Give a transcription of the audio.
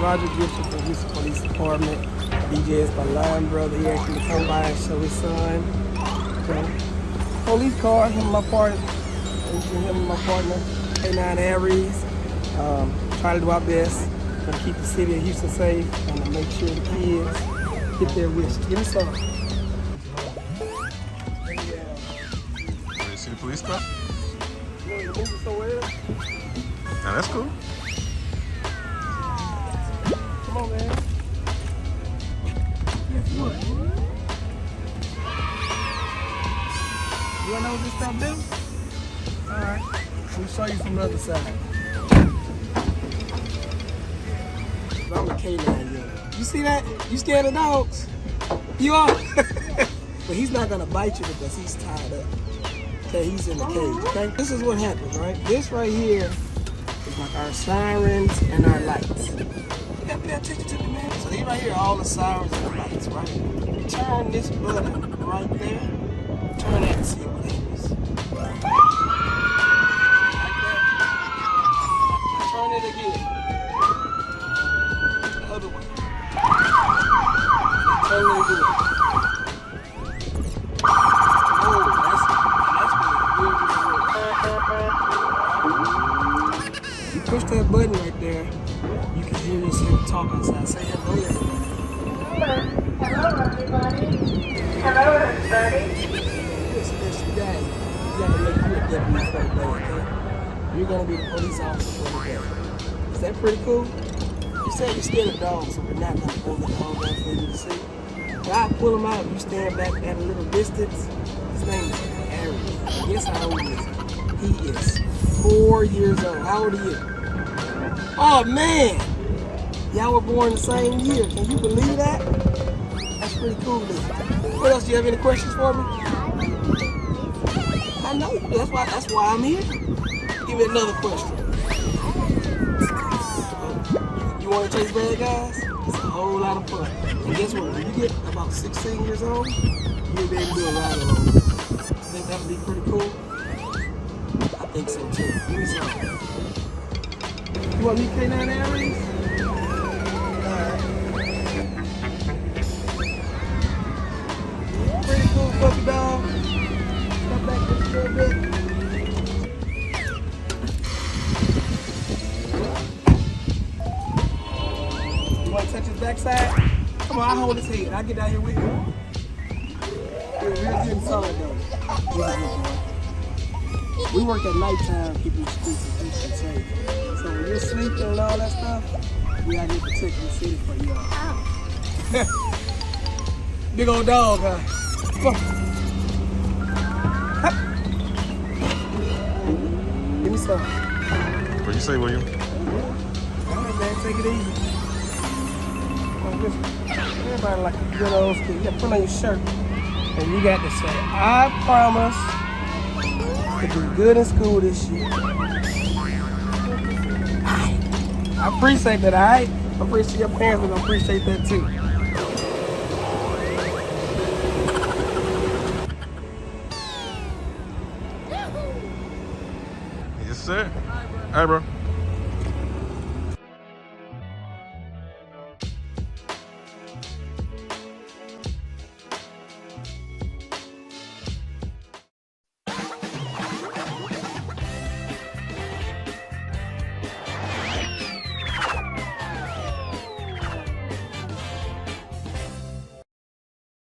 Roderick Gibson from Houston Police Department. DJ is my line brother. He asked me to come by and show his son. So, police car, him and my partner. Him and my partner, K-9 Aries. Trying to do our best to keep the city of Houston safe and to make sure the kids get their wish. Give me some. You see the police car? You want to move it somewhere? Now that's cool. Come on, man. Guess what? You wanna know what this stuff do? Alright. Let me show you from the other side. I'm a K-9 unit. You see that? You scared of dogs? You are? But he's not gonna bite you because he's tied up. Okay, he's in the cage, okay? This is what happens, right? This right here is like our sirens and our lights. You gotta pay attention to me, man. So these right here are all the sirens and the lights, right? You turn this button right there. Turn that and see what happens. Like that. Turn it again. The other way. Turn it again. Push that button right there, you can hear yourself talk outside. Say hello, everybody. Hello, everybody. Hello, everybody. Listen, you gotta make you a deputy for the day, okay? You're gonna be the police officer for the day. Is that pretty cool? You said you're scared of dogs, so we're not gonna pull the dog out for you to see. If I pull him out, you stand back at a little distance. His name is Aries. Guess how old he is? He is 4 years old. How old are you? Oh man! Y'all were born the same year. Can you believe that? That's pretty cool, dude. What else? Do you have any questions for me? I know. That's why I'm here. Give me another question. You want to chase bad guys? It's a whole lot of fun. And guess what? When you get about 16 years old, you'll be able to do a ride along. Think that would be pretty cool? I think so too. Give me some. You want me K-9 Aries? Alright. Pretty cool puppy dog. Come back just a little bit. You want to touch his backside? Come on, I'll hold his head. I'll get down here with you. We're getting solid though. We work at nighttime, keeping the streets of Houston safe. So when you're sleeping and all that stuff, we out here protecting the city for y'all. Big old dog, huh? Come on. Hup. Give me some. What you say, William? All right, man, take it easy. Everybody like a good old school. You got to put on your shirt. And you got to say, I promise to do good in school this year. I appreciate that, alright? I appreciate your parents, but I appreciate that too. Yes, sir. All right, bro.